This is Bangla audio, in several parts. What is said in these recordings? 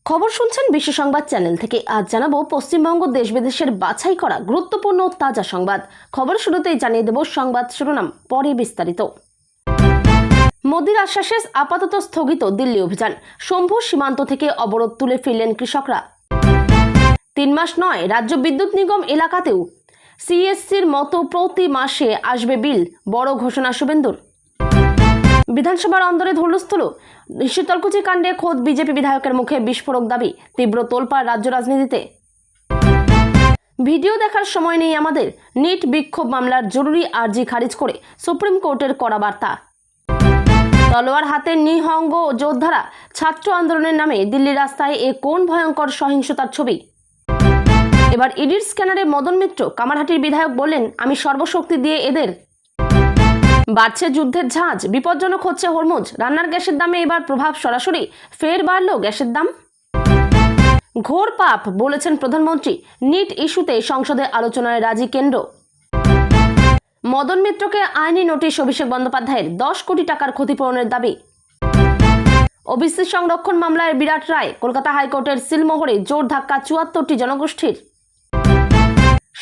খবর শুনছেন বিশ্ব সংবাদ চ্যানেল থেকে। আজ জানাবো পশ্চিমবঙ্গ দেশ বিদেশের বাছাই করা গুরুত্বপূর্ণ তাজা সংবাদ। খবর শুরুতেই জানিয়ে দেব সংবাদ শিরোনাম, পরে বিস্তারিত। মোদির আশ্বাসে আপাতত স্থগিত দিল্লি অভিযান, শম্ভু সীমান্ত থেকে অবরোধ তুলে ফিরলেন কৃষকরা। 3 মাস নয়, রাজ্য বিদ্যুৎ নিগম এলাকাতেও সিএসসির মতো প্রতি মাসে আসবে বিল, বড় ঘোষণা শুভেন্দুর। বিধানসভার অন্দরে হুলস্থুল, শীতলকুচি কাণ্ডে খোদ বিজেপি বিধায়কের মুখে বিস্ফোরক দাবি, তীব্র তোলপাড় রাজ্য রাজনীতিতে। ভিডিও দেখার সময় নেই আমাদের, নিট বিক্ষোভ মামলার জরুরি আর্জি খারিজ করে সুপ্রিম কোর্টের কড়া বার্তা। তলোয়ার হাতে নিহঙ্গ যোদ্ধারা, ছাত্র আন্দোলনের নামে দিল্লির রাস্তায় এ কোন ভয়ঙ্কর সহিংসতার ছবি। এবার ইডির স্ক্যানারে মদন মিত্র, কামারহাটির বিধায়ক বললেন, আমি সর্বশক্তি দিয়ে এদের। বাড়ছে যুদ্ধের ঝাঁজ, বিপজ্জনক হচ্ছে হরমুজ, রান্নার গ্যাসের দামে এবার প্রভাব সরাসরি, ফের বাড়ল গ্যাসের দাম। ঘোর পাপ বলেছেন প্রধানমন্ত্রী, নিট ইস্যুতে সংসদে আলোচনায় রাজি কেন্দ্র। মদন মিত্রকে আইনি নোটিশ অভিষেক বন্দ্যোপাধ্যায়ের, 10 কোটি টাকার ক্ষতিপূরণের দাবি। ওবিসি সংরক্ষণ মামলায় বিরাট রায়, কলকাতা হাইকোর্টের সিলমোহরে জোর ধাক্কা 74টি জনগোষ্ঠীর।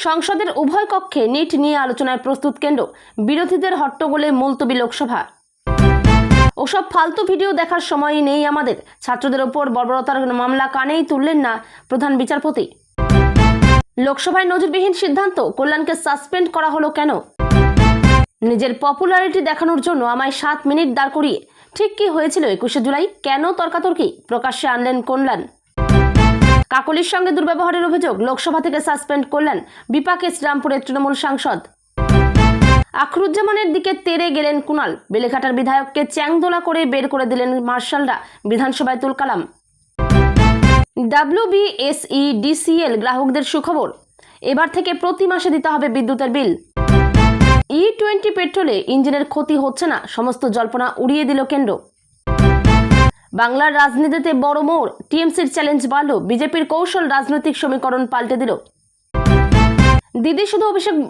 সংসদের উভয় কক্ষে নিট নিয়ে আলোচনায় প্রস্তুত কেন্দ্র, বিরোধীদের হট্টগোলে মুলতবি লোকসভা। ওসব ফালতু ভিডিও দেখার সময়ই নেই আমাদের, ছাত্রদের ওপর বর্বরতার মামলা কানেই তুললেন না প্রধান বিচারপতি। লোকসভায় নজিরবিহীন সিদ্ধান্ত, কল্যাণকে সাসপেন্ড করা হলো কেন? নিজের পপুলারিটি দেখানোর জন্য আমায় 7 মিনিট দাঁড় করিয়ে, ঠিক কি হয়েছিল 21শে জুলাই? কেন তর্কাতর্কি? প্রকাশ্যে আনলেন কল্যাণ। কাকলির সঙ্গে দুর্ব্যবহারের অভিযোগ, লোকসভা থেকে সাসপেন্ড করলেন বিপাকে শ্রীরামপুরের তৃণমূল সাংসদ। আখরুজ্জামানের দিকে তেড়ে গেলেন কুণাল, বেলেঘাটার বিধায়ককে চ্যাংদোলা করে বের করে দিলেন মার্শালরা, বিধানসভায় তুলকালাম। WBSEDCL গ্রাহকদের সুখবর, এবার থেকে প্রতি মাসে দিতে হবে বিদ্যুতের বিল। E20 পেট্রোলে ইঞ্জিনের ক্ষতি হচ্ছে না, সমস্ত জল্পনা উড়িয়ে দিল কেন্দ্র। বাংলার রাজনীতিতে বড় মোড়, টিএমসির চ্যালেঞ্জ বাড়ল, বিজেপির কৌশল রাজনৈতিক সমীকরণ পাল্টে দিল। দিদি শুধু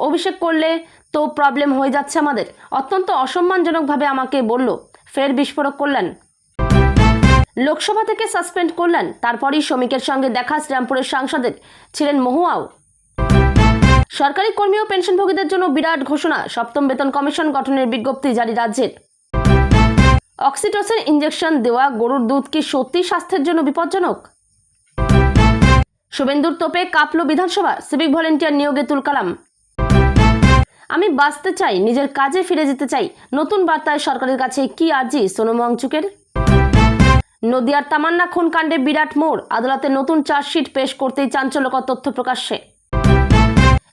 অভিষেক করলে তো প্রবলেম হয়ে যাচ্ছে আমাদের, অত্যন্ত অসম্মানজনকভাবে আমাকে বলল, ফের বিস্ফোরক করলেন। লোকসভা থেকে সাসপেন্ড করলেন, তারপরই শ্রমিকের সঙ্গে দেখা শ্রীরামপুরের সাংসদের, ছিলেন মহুয়াও। সরকারি কর্মী ও পেনশনভোগীদের জন্য বিরাট ঘোষণা, 7ম বেতন কমিশন গঠনের বিজ্ঞপ্তি জারি রাজ্যের। অক্সিটোসিন ইঞ্জেকশন দেওয়া গরুর দুধ কি সত্যি স্বাস্থ্যের জন্য বিপজ্জনক? শুভেন্দুর তোপে কাঁপল বিধানসভা, সিভিক ভলেন্টিয়ার নিয়োগে তুলকালাম। আমি বাঁচতে চাই, নিজের কাজে ফিরে যেতে চাই, নতুন বার্তায় সরকারের কাছে কি আর্জি সোনম ওয়াংচুকের। নদিয়ার তামান্না খুন কাণ্ডে বিরাট মোড়, আদালতে নতুন চার্জশিট পেশ করতেই চাঞ্চল্যকর তথ্য প্রকাশ্যে।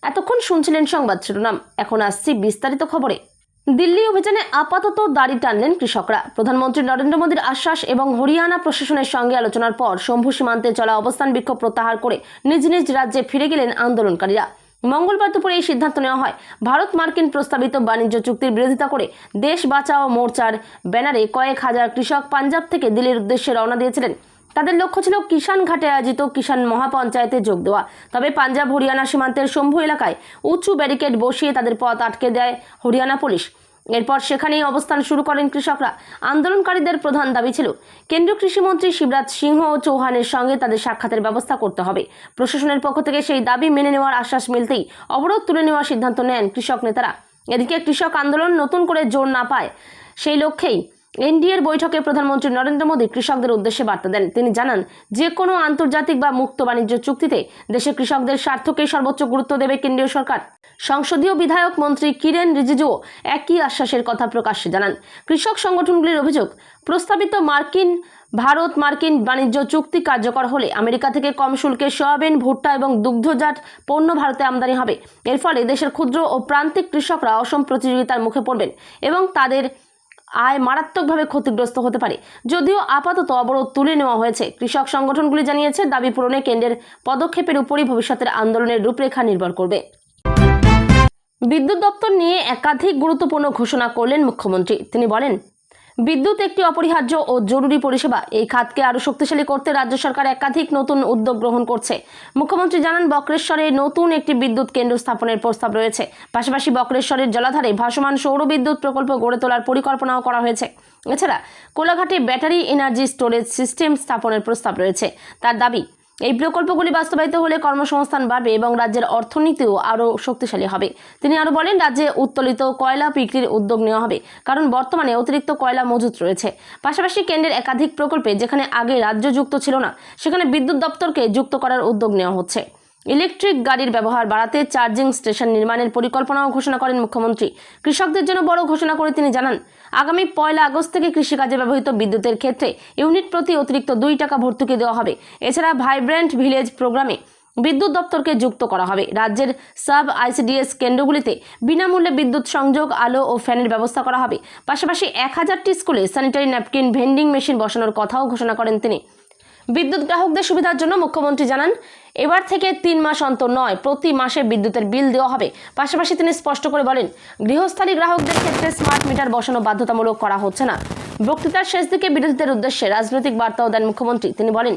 এতক্ষণ শুনছিলেন সংবাদ শিরোনাম, এখন আসছি বিস্তারিত খবরে। দিল্লি অভিযানে আপাতত দাড়ি টানলেন কৃষকরা। প্রধানমন্ত্রী নরেন্দ্র মোদীর আশ্বাস এবং হরিয়ানা প্রশাসনের সঙ্গে আলোচনার পর শম্ভু সীমান্তে চলা অবস্থান বিক্ষোভ প্রত্যাহার করে নিজ নিজ রাজ্যে ফিরে গেলেন আন্দোলনকারীরা। মঙ্গলবার দুপুরে এই সিদ্ধান্ত নেওয়া হয়। ভারত মার্কিন প্রস্তাবিত বাণিজ্য চুক্তির বিরোধিতা করে দেশ বাঁচাও মোর্চার ব্যানারে কয়েক হাজার কৃষক পাঞ্জাব থেকে দিল্লির উদ্দেশ্যে রওনা দিয়েছিলেন। তাদের লক্ষ্য ছিল কিষান ঘাটে আয়োজিত কিষান মহাপঞ্চায়েতে যোগ দেওয়া। তবে পাঞ্জাব হরিয়ানা সীমান্তের শম্ভু এলাকায় উঁচু ব্যারিকেড বসিয়ে তাদের পথ আটকে দেয় হরিয়ানা পুলিশ। এরপর সেখানেই অবস্থান শুরু করেন কৃষকরা। আন্দোলনকারীদের প্রধান দাবি ছিল কেন্দ্রীয় কৃষিমন্ত্রী শিবরাজ সিংহ চৌহানের সঙ্গে তাদের সাক্ষাতের ব্যবস্থা করতে হবে। প্রশাসনের পক্ষ থেকে সেই দাবি মেনে নেওয়ার আশ্বাস মিলতেই অবরোধ তুলে নেওয়ার সিদ্ধান্ত নেন কৃষক নেতারা। এদিকে কৃষক আন্দোলন নতুন করে জোর না পায়, সেই লক্ষ্যেই এনডিএর বৈঠকে প্রধানমন্ত্রী নরেন্দ্র মোদী কৃষকদের উদ্দেশ্যে বার্তা দেন। তিনি জানান, যে কোনো আন্তর্জাতিক বা মুক্ত বাণিজ্য চুক্তিতে দেশের কৃষকদের স্বার্থকেই সর্বোচ্চ গুরুত্ব দেবে কেন্দ্রীয় সরকার। সংসদীয় বিধায়ক মন্ত্রী কিরেন রিজিজুও একই আশ্বাসের কথা প্রকাশ্যে জানান। কৃষক সংগঠনগুলির অভিযোগ, প্রস্তাবিত ভারত মার্কিন বাণিজ্য চুক্তি কার্যকর হলে আমেরিকা থেকে কম শুল্কে সয়াবিন, ভুট্টা এবং দুগ্ধজাত পণ্য ভারতে আমদানি হবে। এর ফলে দেশের ক্ষুদ্র ও প্রান্তিক কৃষকরা অসম প্রতিযোগিতার মুখে পড়বেন এবং তাদের আয় মারাত্মকভাবে ক্ষতিগ্রস্ত হতে পারে। যদিও আপাতত অবরোধ তুলে নেওয়া হয়েছে, কৃষক সংগঠনগুলি জানিয়েছে দাবি পূরণে কেন্দ্রের পদক্ষেপের উপরই ভবিষ্যতের আন্দোলনের রূপরেখা নির্ভর করবে। বিদ্যুৎ দপ্তর নিয়ে একাধিক গুরুত্বপূর্ণ ঘোষণা করলেন মুখ্যমন্ত্রী। তিনি বলেন, বিদ্যুৎ একটি অপরিহার্য ও জরুরি পরিষেবা। এই খাতকে আরও শক্তিশালী করতে রাজ্য সরকার একাধিক নতুন উদ্যোগ গ্রহণ করছে। মুখ্যমন্ত্রী জানান, বক্রেশ্বরে নতুন একটি বিদ্যুৎ কেন্দ্র স্থাপনের প্রস্তাব রয়েছে। পাশাপাশি বক্রেশ্বরের জলাধারে ভাসমান সৌর বিদ্যুৎ প্রকল্প গড়ে তোলার পরিকল্পনাও করা হয়েছে। এছাড়া কোলাঘাটে ব্যাটারি এনার্জি স্টোরেজ সিস্টেম স্থাপনের প্রস্তাব রয়েছে। তার দাবি, এই প্রকল্পগুলি বাস্তবায়িত হলে কর্মসংস্থান বাড়বে এবং রাজ্যের অর্থনীতিও আরও শক্তিশালী হবে। তিনি আরও বলেন, রাজ্যে উত্তোলিত কয়লা বিক্রির উদ্যোগ নেওয়া হবে, কারণ বর্তমানে অতিরিক্ত কয়লা মজুত রয়েছে। পাশাপাশি কেন্দ্রের একাধিক প্রকল্পে যেখানে আগে রাজ্য যুক্ত ছিল না, সেখানে বিদ্যুৎ দপ্তরকে যুক্ত করার উদ্যোগ নেওয়া হচ্ছে। ইলেকট্রিক গাড়ির ব্যবহার বাড়াতে চার্জিং স্টেশন নির্মাণের পরিকল্পনাও ঘোষণা করেন মুখ্যমন্ত্রী। কৃষকদের জন্য বড় ঘোষণা করে তিনি জানান, আগামী 1 আগস্ট থেকে কৃষিকাজে ব্যবহৃত বিদ্যুতের ক্ষেত্রে ইউনিট প্রতি অতিরিক্ত 2 টাকা ভর্তুকি দেওয়া হবে। এছাড়া ভাইব্রেন্ট ভিলেজ প্রোগ্রামে বিদ্যুৎ দপ্তরকে যুক্ত করা হবে। রাজ্যের সাব আইসিডিএস কেন্দ্রগুলিতে বিনামূল্যে বিদ্যুৎ সংযোগ, আলো ও ফ্যানের ব্যবস্থা করা হবে। পাশাপাশি 1000টি স্কুলে স্যানিটারি ন্যাপকিন ভেন্ডিং মেশিন বসানোর কথাও ঘোষণা করেন তিনি। বিদ্যুৎ গ্রাহকদের সুবিধার জন্য মুখ্যমন্ত্রী জানান, এবার থেকে 3 মাস অন্তর নয়, প্রতি মাসে বিদ্যুতের বিল দেওয়া হবে। পাশাপাশি তিনি স্পষ্ট করে বলেন, গৃহস্থালী গ্রাহকদের ক্ষেত্রে স্মার্ট মিটার বসানো বাধ্যতামূলক করা হচ্ছে না। বক্তৃতার শেষ দিকে বিরোধীদের উদ্দেশ্যে রাজনৈতিক বার্তাও দেন মুখ্যমন্ত্রী। তিনি বলেন,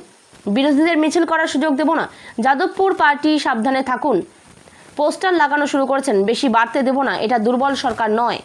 বিরোধীদের মিছিল করার সুযোগ দেব না। যাদবপুর পার্টি সাবধানে থাকুন, পোস্টার লাগানো শুরু করেছেন, বেশি বাড়তে দেব না, এটা দুর্বল সরকার নয়।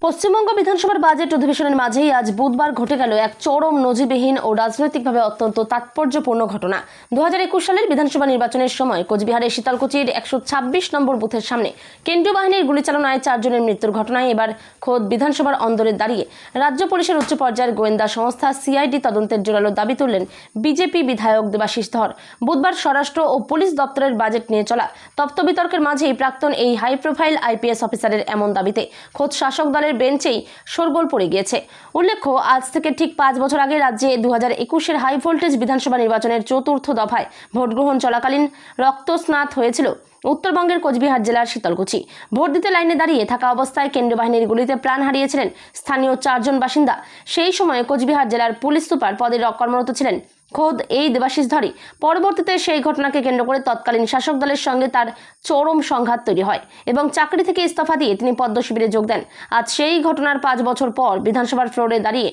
পশ্চিমবঙ্গ বিধানসভার বাজেট অধিবেশনের মাঝেই আজ বুধবার ঘটে গেল এক চরম নজিরবিহীন ও রাজনৈতিকভাবে অত্যন্ত তাৎপর্যপূর্ণ ঘটনা। 2021 সালের বিধানসভা নির্বাচনের সময় কোচবিহারের শীতলকুচির 126 নম্বর বুথের সামনে কেন্দ্রীয় বাহিনীর গুলিচালনায় 4 জনের মৃত্যুর ঘটনায় এবার খোদ বিধানসভার অন্দরে দাঁড়িয়ে রাজ্য পুলিশের উচ্চ পর্যায়ের গোয়েন্দা সংস্থা সিআইডি তদন্তের জোরালো দাবি তুললেন বিজেপি বিধায়ক দেবাশিস ধর। বুধবার স্বরাষ্ট্র ও পুলিশ দপ্তরের বাজেট নিয়ে চলা তপ্ত বিতর্কের মাঝেই প্রাক্তন এই হাই প্রোফাইল আইপিএস অফিসারের এমন দাবিতে খোদ শাসক দলের বেঞ্চেই শোরগোল পড়ে গিয়েছে। উল্লেখ্য, আজ থেকে ঠিক 5 বছর আগে রাজ্যে 2021-এর হাই ভোল্টেজ বিধানসভা নির্বাচনের 4র্থ দফায় ভোট গ্রহণ চলাকালীন রক্তস্নাত হয়েছিল উত্তরবঙ্গের কোচবিহার জেলার শীতলকুচি। ভোট দিতে লাইনে দাঁড়িয়ে থাকা অবস্থায় কেন্দ্রীয় বাহিনীর গুলিতে প্রাণ হারিয়েছিলেন স্থানীয় 4 জন বাসিন্দা। সেই সময়ে কোচবিহার জেলার পুলিশ সুপার পদে কর্মরত ছিলেন খোদ এই দেবাশিস ধরই। পরবর্তীতে সেই ঘটনাকে কেন্দ্র করে তৎকালীন শাসক দলের সঙ্গে তার চরম সংঘাত তৈরি হয় এবং চাকরি থেকে ইস্তফা দিয়ে তিনি পদ্ম শিবিরে যোগ দেন। আজ সেই ঘটনার 5 বছর পর বিধানসভার ফ্লোরে দাঁড়িয়ে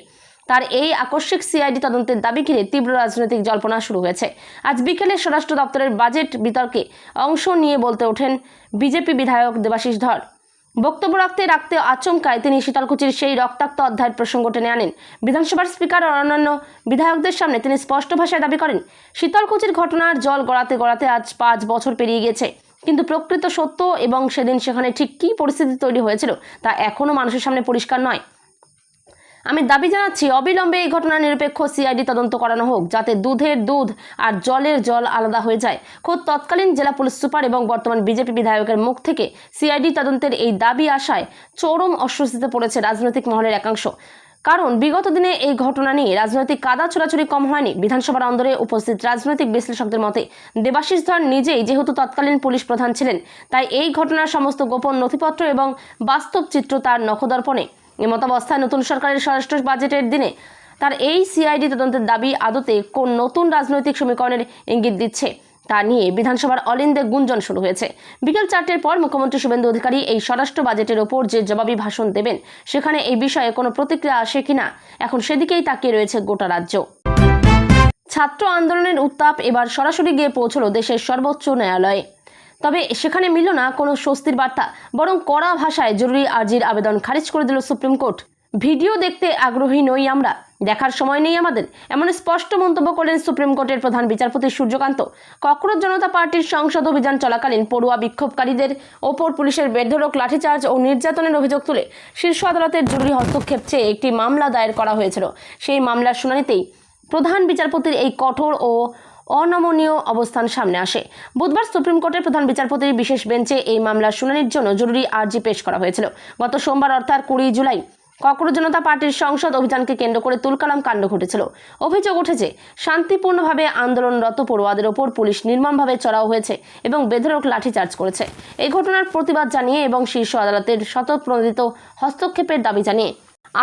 তার এই আকস্মিক সিআইডি তদন্তের দাবি ঘিরে তীব্র রাজনৈতিক জল্পনা শুরু হয়েছে। আজ বিকেলে স্বরাষ্ট্র দপ্তরের বাজেট বিতর্কে অংশ নিয়ে বলতে ওঠেন বিজেপি বিধায়ক দেবাশিস ধর। বক্তব্য রাখতে আচমকায় তিনি শীতলকুচির সেই রক্তাক্ত অধ্যায়ের প্রসঙ্গ টেনে আনেন। বিধানসভার স্পিকার ও অন্যান্য বিধায়কদের সামনে তিনি স্পষ্ট ভাষায় দাবি করেন, শীতলকুচির ঘটনার জল গড়াতে গড়াতে আজ 5 বছর পেরিয়ে গেছে, কিন্তু প্রকৃত সত্য এবং সেদিন সেখানে ঠিক কী পরিস্থিতি তৈরি হয়েছিল তা এখনও মানুষের সামনে পরিষ্কার নয়। আমি দাবি জানাচ্ছি, অবিলম্বে এই ঘটনার নিরপেক্ষ সিআইডি তদন্ত করানো হোক, যাতে দুধের দুধ আর জলের জল আলাদা হয়ে যায়। খোদ তৎকালীন জেলা পুলিশ সুপার এবং বর্তমান বিজেপি বিধায়কের মুখ থেকে সিআইডি তদন্তের এই দাবি আসায় চরম অস্বস্তিতে পড়েছে রাজনৈতিক মহলের একাংশ। কারণ বিগত দিনে এই ঘটনা নিয়ে রাজনৈতিক কাদা ছোড়াছুড়ি কম হয়নি। বিধানসভার অন্দরে উপস্থিত রাজনৈতিক বিশ্লেষকদের মতে দেবাশিস ধর নিজেই যেহেতু তৎকালীন পুলিশ প্রধান ছিলেন, তাই এই ঘটনার সমস্ত গোপন নথিপত্র এবং বাস্তব চিত্র তার নখদর্পণে। এমতাবস্থায় নতুন সরকারের স্বরাষ্ট্র বাজেটের দিনে তার এই সিআইডি তদন্তের দাবি আদতে কোন নতুন রাজনৈতিক সমীকরণের ইঙ্গিত দিচ্ছে তা নিয়ে বিধানসভার অলিন্দে গুঞ্জন শুরু হয়েছে। বিকেল 4টের পর মুখ্যমন্ত্রী শুভেন্দু অধিকারী এই স্বরাষ্ট্র বাজেটের ওপর যে জবাবি ভাষণ দেবেন, সেখানে এই বিষয়ে কোনো প্রতিক্রিয়া আসে কিনা এখন সেদিকেই তাকিয়ে রয়েছে গোটা রাজ্য। ছাত্র আন্দোলনের উত্তাপ এবার সরাসরি গিয়ে পৌঁছল দেশের সর্বোচ্চ ন্যায়ালয়ে। তবে সেখানে মিলল না কোনো স্বস্তির বার্তা, বরং কড়া ভাষায় জরুরি আর্জির আবেদন খারিজ করে দিল সুপ্রিম কোর্ট। ভিডিও দেখতে আগ্রহী নই আমরা, দেখার সময় নেই আমাদের, এমন স্পষ্ট মন্তব্য করলেন সুপ্রিম কোর্টের প্রধান বিচারপতি সূর্যকান্ত। ককরোচ জনতা পার্টির সংসদ অভিযান চলাকালীন পড়ুয়া বিক্ষোভকারীদের ওপর পুলিশের বেধড়ক লাঠিচার্জ ও নির্যাতনের অভিযোগ তুলে শীর্ষ আদালতের জরুরি হস্তক্ষেপ চেয়ে একটি মামলা দায়ের করা হয়েছিল। সেই মামলার শুনানিতেই প্রধান বিচারপতির এই কঠোর ও অনমনীয় অবস্থান সামনে আসে। বুধবার সুপ্রিম কোর্টের প্রধান বিচারপতির বিশেষ বেঞ্চে এই মামলার শুনানির জন্য জরুরি আর্জি পেশ করা হয়েছিল। গত সোমবার অর্থাৎ 20 জুলাই ককরোচ জনতা পার্টির সংসদ অভিযানকে কেন্দ্র করে তুলকালাম কাণ্ড ঘটেছিল। অভিযোগ উঠেছে, শান্তিপূর্ণভাবে আন্দোলনরত পড়ুয়াদের ওপর পুলিশ নির্মমভাবে চড়াও হয়েছে এবং বেধড়ক লাঠিচার্জ করেছে। এই ঘটনার প্রতিবাদ জানিয়ে এবং শীর্ষ আদালতের স্বতঃপ্রণোদিত হস্তক্ষেপের দাবি জানিয়ে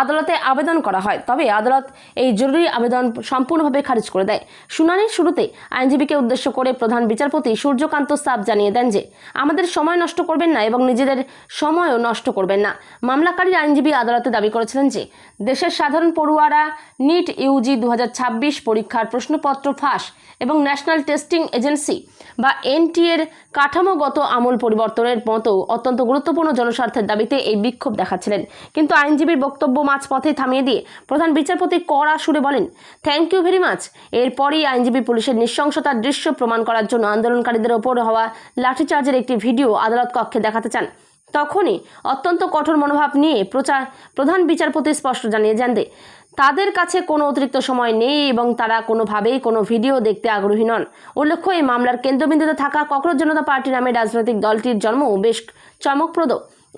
আদালতে আবেদন করা হয়, তবে আদালত এই জরুরি আবেদন সম্পূর্ণভাবে খারিজ করে দেয়। শুনানির শুরুতে আইনজীবীকে উদ্দেশ্য করে প্রধান বিচারপতি সূর্যকান্ত সাফ জানিয়ে দেন যে আমাদের সময় নষ্ট করবেন না এবং নিজেদের সময়ও নষ্ট করবেন না। মামলাকারীর আইনজীবী আদালতে দাবি করেছিলেন যে দেশের সাধারণ পড়ুয়ারা নিট ইউজি 2026 পরীক্ষার প্রশ্নপত্র ফাঁস এবং ন্যাশনাল টেস্টিং এজেন্সি বা এনটিএর কাঠামোগত আমূল পরিবর্তনের মতো অত্যন্ত গুরুত্বপূর্ণ জনস্বার্থের দাবিতে এই বিক্ষোভ দেখাচ্ছিলেন। কিন্তু আইনজীবীর বক্তব্য মাঝপথে থামিয়ে দিয়ে প্রধান বিচারপতি কড়া সুরে বলেন, থ্যাংক ইউ ভেরি মাচ। এরপরই আইনজীবী পুলিশের নৃশংসতার দৃশ্য প্রমাণ করার জন্য আন্দোলনকারীদের ওপর হওয়া লাঠিচার্জের একটি ভিডিও আদালত কক্ষে দেখাতে চান। তখনই অত্যন্ত কঠোর মনোভাব নিয়ে প্রধান বিচারপতি স্পষ্ট জানিয়ে যান যে তাদের কাছে কোনো অতিরিক্ত সময় নেই এবং তারা কোনোভাবেই কোনো ভিডিও দেখতে আগ্রহী নন। উল্লেখ্য, এই মামলার কেন্দ্রবিন্দুতে থাকা ককরোচ জনতা পার্টি নামে রাজনৈতিক দলটির জন্মও বেশ চমকপ্রদ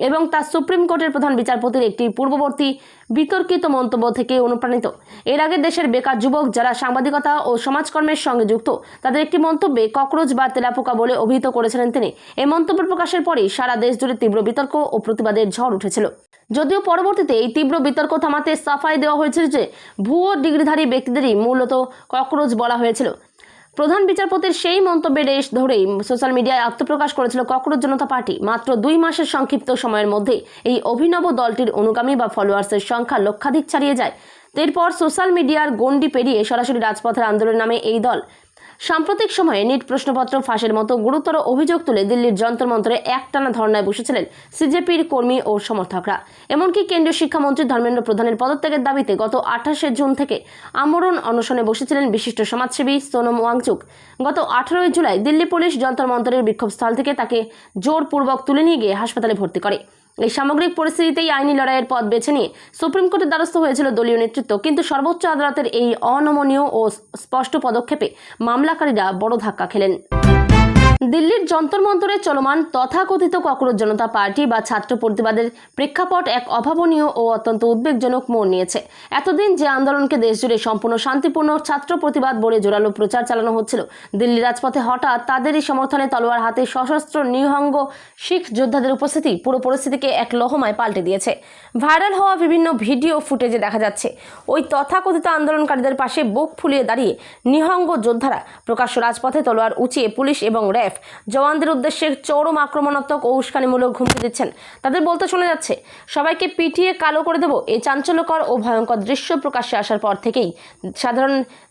এবং তা সুপ্রিম কোর্টের প্রধান বিচারপতির একটি পূর্ববর্তী বিতর্কিত মন্তব্য থেকে অনুপ্রাণিত। এর আগে দেশের বেকার যুবক যারা সাংবাদিকতা ও সমাজকর্মের সঙ্গে যুক্ত তাদের একটি মন্তব্যে ককরোচ বা তেলাপোকা বলে অভিহিত করেছিলেন তিনি। এই মন্তব্য প্রকাশের পরেই সারা দেশ জুড়ে তীব্র বিতর্ক ও প্রতিবাদের ঝড় উঠেছিল। যদিও পরবর্তীতে এই তীব্র বিতর্ক থামাতে সাফাই দেওয়া হয়েছিল যে ভুয়ো ডিগ্রিধারী ব্যক্তিদেরই মূলত ককরোচ বলা হয়েছিল। প্রধান বিচারপতির সেই মন্তব্যের রেশ ধরেই সোশ্যাল মিডিয়ায় আত্মপ্রকাশ করেছিল ককরোচ জনতা পার্টি। মাত্র 2 মাসের সংক্ষিপ্ত সময়ের মধ্যে এই অভিনব দলটির অনুগামী বা ফলোয়ার্সের সংখ্যা লক্ষাধিক ছাড়িয়ে যায়। এরপর সোশ্যাল মিডিয়ার গণ্ডি পেরিয়ে সরাসরি রাজপথের আন্দোলন নামে এই দল সাম্প্রতিক সময়ে নিট প্রশ্নপত্র ফাঁসের মতো গুরুতর অভিযোগ তুলে দিল্লির যন্তর মন্তরে একটানা ধর্নায় বসেছিলেন সিজেপির কর্মী ও সমর্থকরা। এমনকি কেন্দ্রীয় শিক্ষামন্ত্রী ধর্মেন্দ্র প্রধানের পদত্যাগের দাবিতে গত 28 জুন থেকে আমরণ অনশনে বসেছিলেন বিশিষ্ট সমাজসেবী সোনম ওয়াংচুক। গত 18 জুলাই দিল্লি পুলিশ যন্তর মন্তরের বিক্ষোভস্থল থেকে তাকে জোরপূর্বক তুলে নিয়ে গিয়ে হাসপাতালে ভর্তি করে। এই সামগ্রিক পরিস্থিতিতেই আইনি লড়াইয়ের পথ বেছে নিয়ে সুপ্রিম কোর্টের দ্বারস্থ হয়েছিল দলীয় নেতৃত্ব। কিন্তু সর্বোচ্চ আদালতের এই অনমনীয় ও স্পষ্ট পদক্ষেপে মামলাকারীরা বড় ধাক্কা খেলেন। দিল্লির যন্তর মন্তরে চলমান তথাকথিত ককরোচ জনতা পার্টি বা ছাত্র প্রতিবাদের প্রেক্ষাপট এক অভাবনীয় ও অত্যন্ত উদ্বেগজনক মোড় নিয়েছে। এতদিন যে আন্দোলনকে দেশজুড়ে সম্পূর্ণ শান্তিপূর্ণ ছাত্র প্রতিবাদ বলে জোরালো প্রচার চালানো হচ্ছিল, দিল্লি রাজপথে হঠাৎ তাদেরই সমর্থনে তলোয়ার হাতে সশস্ত্র নিহঙ্গ শিখ যোদ্ধাদের উপস্থিতি পুরো পরিস্থিতিকে এক লহমায় পাল্টে দিয়েছে। ভাইরাল হওয়া বিভিন্ন ভিডিও ফুটেজে দেখা যাচ্ছে ওই তথাকথিত আন্দোলনকারীদের পাশে বুক ফুলিয়ে দাঁড়িয়ে নিহঙ্গ যোদ্ধারা প্রকাশ্য রাজপথে তলোয়ার উঁচিয়ে পুলিশ এবং র্যাব জওয়ানদের উদ্দেশ্যে চরম আক্রমণাত্মক ও উস্কানিমূলক হুমকি দিচ্ছেন। তাদের বলতে শোনা যাচ্ছে, সবাইকে পিটিয়ে কালো করে দেব। এই চাঞ্চল্যকর ও ভয়ঙ্কর দৃশ্য প্রকাশ্যে আসার পর থেকেই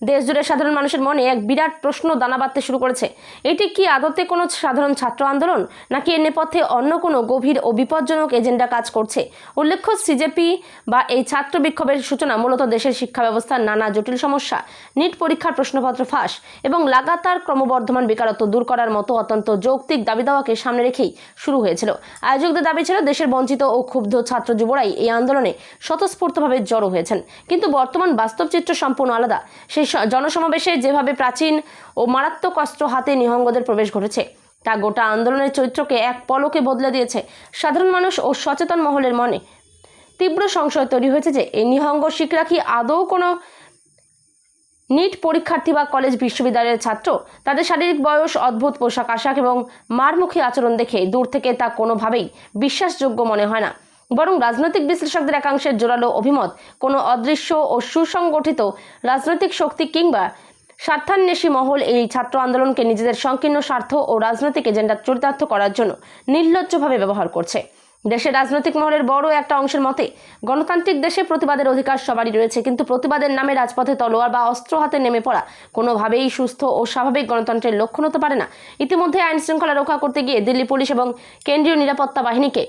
দেশজুড়ে সাধারণ মানুষের মনে এক বিরাট প্রশ্ন দানা বাঁধতে শুরু করেছে। এটি কি আদতে কোনো সাধারণ ছাত্র আন্দোলন, নাকি এর নেপথ্যে অন্য কোনো গভীর ও বিপজ্জনক এজেন্ডা কাজ করছে? উল্লেখ্য, সিজেপি বা এই ছাত্র বিক্ষোভের সূচনা মূলত দেশের শিক্ষা ব্যবস্থার নানা জটিল সমস্যা, নিট পরীক্ষার প্রশ্নপত্র ফাঁস এবং লাগাতার ক্রমবর্ধমান বেকারত্ব দূর করার মতো অত্যন্ত যৌক্তিক দাবি দাওয়াকে সামনে রেখেই শুরু হয়েছিল। আয়োজকদের দাবি ছিল দেশের বঞ্চিত ও ক্ষুব্ধ ছাত্র যুবরাই এই আন্দোলনে স্বতঃস্ফূর্তভাবে জড়ো হয়েছেন। কিন্তু বর্তমান বাস্তব চিত্র সম্পূর্ণ আলাদা। সেই জনসমাবেশে যেভাবে প্রাচীন ও মারাত্মক অস্ত্র হাতে নিহঙ্গদের প্রবেশ ঘটেছে তা গোটা আন্দোলনের চরিত্রকে এক পলকে বদলে দিয়েছে। সাধারণ মানুষ ও সচেতন মহলের মনে তীব্র সংশয় তৈরি হয়েছে যে এই নিহঙ্গ শিখরা কি আদৌ কোনো নিট পরীক্ষার্থী বা কলেজ বিশ্ববিদ্যালয়ের ছাত্র? তাদের শারীরিক বয়স, অদ্ভুত পোশাক আশাক এবং মারমুখী আচরণ দেখে দূর থেকে তা কোনোভাবেই বিশ্বাসযোগ্য মনে হয় না। বরং রাজনৈতিক বিশ্লেষকদের একাংশের জোরালো অভিমত, কোনো অদৃশ্য ও সুসংগঠিত রাজনৈতিক শক্তি কিংবা স্বার্থান্বেষী মহল এই ছাত্র আন্দোলনকে নিজেদের সংকীর্ণ স্বার্থ ও রাজনৈতিক এজেন্ডা চরিতার্থ করার জন্য নির্লজ্জভাবে ব্যবহার করছে। দেশের রাজনৈতিক মহলের বড় একটা অংশের মতে গণতান্ত্রিক দেশে প্রতিবাদের অধিকার সবারই রয়েছে, কিন্তু প্রতিবাদের নামে রাজপথে তলোয়ার বা অস্ত্র হাতে নেমে পড়া কোনোভাবেই সুস্থ ও স্বাভাবিক গণতন্ত্রের লক্ষণ হতে পারে না। ইতিমধ্যে আইন শৃঙ্খলা রক্ষা করতে গিয়ে দিল্লি পুলিশ এবং কেন্দ্রীয় নিরাপত্তা বাহিনীকে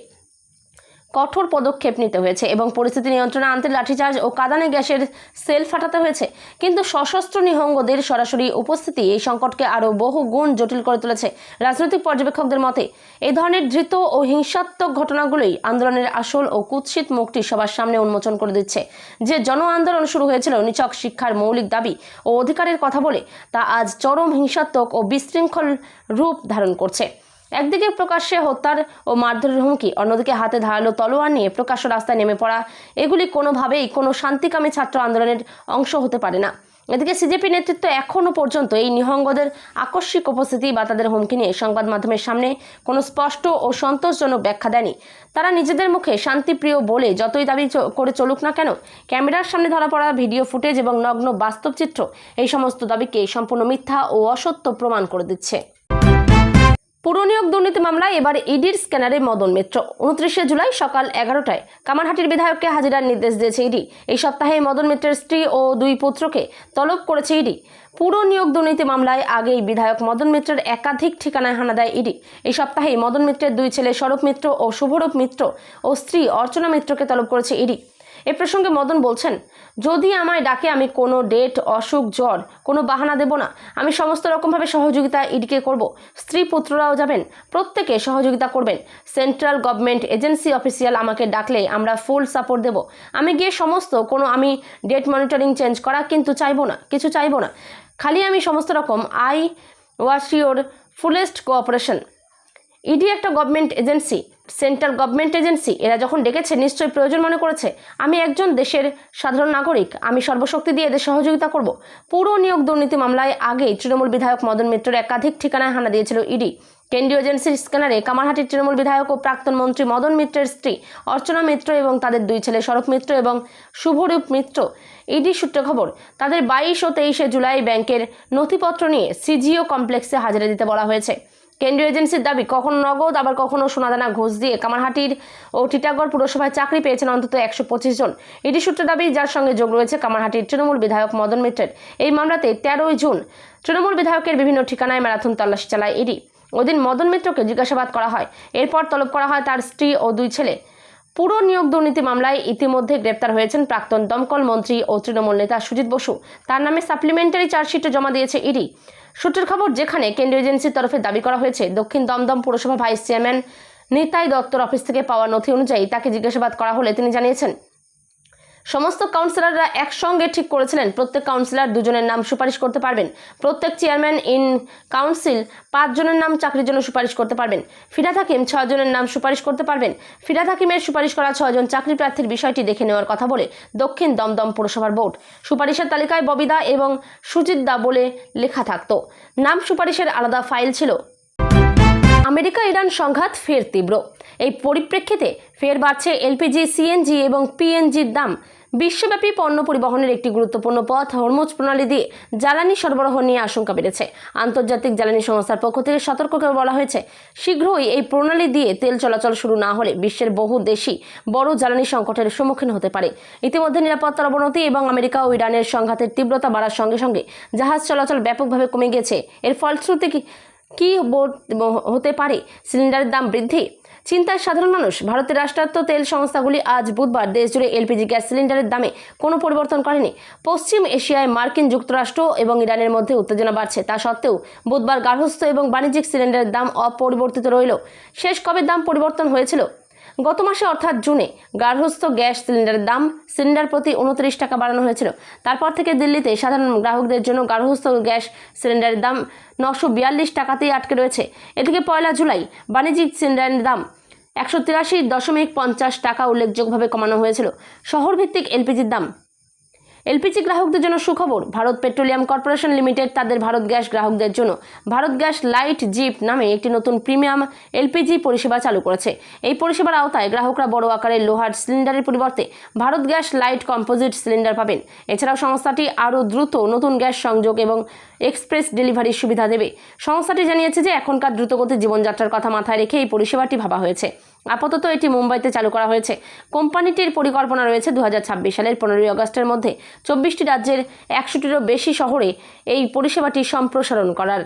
কঠোর পদক্ষেপ নিতে হয়েছে এবং পরিস্থিতি নিয়ন্ত্রণে আনতে লাঠিচার্জ ও কাঁদানে গ্যাসের সেল ফাটাতে হয়েছে। কিন্তু সশস্ত্র নিহঙ্গদের সরাসরি উপস্থিতি এই সংকটকে আরও বহু গুণ জটিল করে তুলেছে। রাজনৈতিক পর্যবেক্ষকদের মতে এই ধরনের ধৃত ও হিংসাত্মক ঘটনাগুলোই আন্দোলনের আসল ও কুৎসিত মুখটি সবার সামনে উন্মোচন করে দিচ্ছে। যে জন আন্দোলন শুরু হয়েছিল নিছক শিক্ষার মৌলিক দাবি ও অধিকারের কথা বলে, তা আজ চরম হিংসাত্মক ও বিশৃঙ্খল রূপ ধারণ করছে। একদিকে প্রকাশ্যে হত্যার ও মারধরের হুমকি, অন্যদিকে হাতে ধারালো তলোয়ার নিয়ে প্রকাশ্য রাস্তায় নেমে পড়া, এগুলি কোনোভাবেই কোনো শান্তিকামী ছাত্র আন্দোলনের অংশ হতে পারে না। এদিকে সিজেপি নেতৃত্ব এখনও পর্যন্ত এই নিহঙ্গদের আকস্মিক উপস্থিতি বা তাদের হুমকি নিয়ে সংবাদ মাধ্যমের সামনে কোনো স্পষ্ট ও সন্তোষজনক ব্যাখ্যা দেয়নি। তারা নিজেদের মুখে শান্তিপ্রিয় বলে যতই দাবি করে চলুক না কেন, ক্যামেরার সামনে ধরা পড়া ভিডিও ফুটেজ এবং নগ্ন বাস্তব চিত্র এই সমস্ত দাবিকে সম্পূর্ণ মিথ্যা ও অসত্য প্রমাণ করে দিচ্ছে। পুরনিয়োগ দুর্নীতি মামলায় এবার ইডির স্ক্যানারে মদন মিত্র। 29শে জুলাই সকাল 11টায় কামারহাটির বিধায়ককে হাজিরার নির্দেশ দিয়েছে ইডি। এই সপ্তাহে মদন মিত্রের স্ত্রী ও 2 পুত্রকে তলব করেছে ইডি। পুরনিয়োগ দুর্নীতি মামলায় আগেই বিধায়ক মদন মিত্রের একাধিক ঠিকানায় হানা দেয় ইডি। এই সপ্তাহেই মদন মিত্রের 2 ছেলে স্বরূপ মিত্র ও শুভরূপ মিত্র ও স্ত্রী অর্চনা মিত্রকে তলব করেছে ইডি। এ প্রসঙ্গে মদন বলছেন, যদি আমায় ডাকে আমি কোনো ডেট, অসুখ, জ্বর কোনো বাহানা দেব না। আমি সমস্ত রকমভাবে সহযোগিতা ইডিকে করব। স্ত্রী পুত্ররাও যাবেন, প্রত্যেকে সহযোগিতা করবেন। সেন্ট্রাল গভর্নমেন্ট এজেন্সি অফিসিয়াল আমাকে ডাকলে আমরা ফুল সাপোর্ট দেব। আমি গিয়ে সমস্ত আমি ডেট মনিটরিং চেঞ্জ করা কিন্তু কিছু চাইবো না। খালি আমি সমস্ত রকম eye wash your fullest cooperation. ED একটা government agency, central government agency. এরা যখন ডেকেছে নিশ্চয়ই প্রয়োজন মনে করেছে। আমি একজন দেশের সাধারণ নাগরিক, আমি সর্বশক্তি দিয়ে এদের সহযোগিতা করব। পুরো নিয়োগ দুর্নীতি মামলায় আগেই তৃণমূল বিধায়ক মদন মিত্রের একাধিক ঠিকানায় হানা দিয়েছিল ইডি। কেন্দ্রীয় এজেন্সির স্ক্যানারে কামারহাটির তৃণমূল বিধায়ক ও প্রাক্তন মন্ত্রী মদন মিত্রের স্ত্রী অর্চনা মিত্র এবং তাদের 2 ছেলে স্বরূপ মিত্র এবং শুভরূপ মিত্র। ইডি সূত্রে খবর, তাদের 22 ও 23শে জুলাই ব্যাংকের নথিপত্র নিয়ে সিজিও কমপ্লেক্সে হাজিরা দিতে বলা হয়েছে। কেন্দ্রীয় এজেন্সির দাবি, কখনো নগদ আবার কখনো সোনাদানা ঘুষ দিয়ে কামারহাটির ও টিটাগড় পুরসভায় চাকরি পেয়েছেন অন্তত 125 জন। ইডি সূত্রে দাবি, যার সঙ্গে যোগ রয়েছে কামারহাটির তৃণমূল বিধায়ক মদন মিত্রের। এই মামলাতে 13ই জুন তৃণমূল বিধায়কের বিভিন্ন ঠিকানায় ম্যারাথন তল্লাশি চালায় ইডি। ওদিন মদন মিত্রকে জিজ্ঞাসাবাদ করা হয়। এরপর তলব করা হয় তার স্ত্রী ও 2 ছেলে। পুরো নিয়োগ দুর্নীতি মামলায় ইতিমধ্যে গ্রেপ্তার হয়েছেন প্রাক্তন দমকল মন্ত্রী ও তৃণমূল নেতা সুজিত বসু। তার নামে সাপ্লিমেন্টারি চার্জশিটও জমা দিয়েছে ইডি। সূত্রের খবর, যেখানে কেন্দ্রীয় এজেন্সির তরফে দাবি করা হয়েছে দক্ষিণ দমদম পুরসভা ভাইস চেয়ারম্যান নিতাই দত্তর অফিস থেকে পাওয়া নথি অনুযায়ী তাকে জিজ্ঞাসাবাদ করা হলে তিনি জানিয়েছেন, সমস্ত কাউন্সিলররা একসঙ্গে ঠিক করেছিলেন প্রত্যেক কাউন্সিলর 2 জনের নাম সুপারিশ করতে পারবেন। প্রত্যেক চেয়ারম্যান ইন কাউন্সিল 5 জনের নাম চাকরির জন্য সুপারিশ করতে পারবেন। ফিরহাদ হাকিম 6 জনের নাম সুপারিশ করতে পারবেন। ফিরহাদ হাকিমের সুপারিশ করা 6 জন চাকরি প্রার্থীর বিষয়টি দেখে নেওয়ার কথা বলে দক্ষিণ দমদম পুরসভার বোর্ড। সুপারিশের তালিকায় ববিদা এবং সুজিত দা বলে লেখা থাকতো। নাম সুপারিশের আলাদা ফাইল ছিল। আমেরিকা ইরান সংঘাত ফের তীব্র। এই পরিপ্রেক্ষিতে ফের বাড়ছে এলপিজি, সিএনজি এবং পিএনজির দাম। বিশ্বব্যাপী পণ্য পরিবহনের একটি গুরুত্বপূর্ণ পথ হরমুজ প্রণালী দিয়ে জ্বালানি সরবরাহ নিয়ে আশঙ্কা বেড়েছে। আন্তর্জাতিক জ্বালানি সংস্থার পক্ষ থেকে সতর্ক করে বলা হয়েছে, শীঘ্রই এই প্রণালী দিয়ে তেল চলাচল শুরু না হলে বিশ্বের বহু দেশই বড় জ্বালানি সংকটের সম্মুখীন হতে পারে। ইতিমধ্যে নিরাপত্তার অবনতি এবং আমেরিকা ও ইরানের সংঘাতের তীব্রতা বাড়ার সঙ্গে সঙ্গে জাহাজ চলাচল ব্যাপকভাবে কমে গেছে। এর ফলশ্রুতি কি হতে পারে? সিলিন্ডারের দাম বৃদ্ধি। চিন্তায় সাধারণ মানুষ। ভারতের রাষ্ট্রায়ত্ত তেল সংস্থাগুলি আজ বুধবার দেশজুড়ে এলপিজি গ্যাস সিলিন্ডারের দামে কোনো পরিবর্তন করেনি। পশ্চিম এশিয়ায় মার্কিন যুক্তরাষ্ট্র এবং ইরানের মধ্যে উত্তেজনা বাড়ছে। তা সত্ত্বেও বুধবার গার্হস্থ্য এবং বাণিজ্যিক সিলিন্ডারের দাম অপরিবর্তিত রইল। শেষ কবে দাম পরিবর্তন হয়েছিল? গত মাসে অর্থাৎ জুনে গার্হস্থ্য গ্যাস সিলিন্ডারের দাম সিলিন্ডার প্রতি 29 টাকা বাড়ানো হয়েছিল। তারপর থেকে দিল্লিতে সাধারণ গ্রাহকদের জন্য গার্হস্থ্য গ্যাস সিলিন্ডারের দাম 942 টাকাতেই আটকে রয়েছে। এদিকে 1 জুলাই বাণিজ্যিক সিলিন্ডারের দাম 183.50 টাকা উল্লেখযোগ্যভাবে কমানো হয়েছিল। শহরভিত্তিক এলপিজির দাম। এলপিজি গ্রাহকদের জন্য সুখবর, ভারত পেট্রোলিয়াম কর্পোরেশন লিমিটেড তাদের ভারত গ্যাস গ্রাহকদের জন্য ভারত গ্যাস লাইট জিপ নামে একটি নতুন প্রিমিয়াম এলপিজি পরিষেবা চালু করেছে। এই পরিষেবার আওতায় গ্রাহকরা বড় আকারের লোহার সিলিন্ডারের পরিবর্তে Bharat gas light composite cylinder পাবেন। এছাড়াও সংস্থাটি আরও দ্রুত নতুন গ্যাস সংযোগ এবং এক্সপ্রেস ডেলিভারির সুবিধা দেবে। সংস্থাটি জানিয়েছে যে এখনকার দ্রুতগতির জীবনযাত্রার কথা মাথায় রেখে এই পরিষেবাটি ভাবা হয়েছে। আপাতত এটি মুম্বাইতে চালু করা হয়েছে। কোম্পানিটির পরিকল্পনা রয়েছে 2026 সালের 15ই আগস্টের মধ্যে 24টি রাজ্যের 100টিরও বেশি শহরে এই পরিষেবাটি সম্প্রসারণ করার।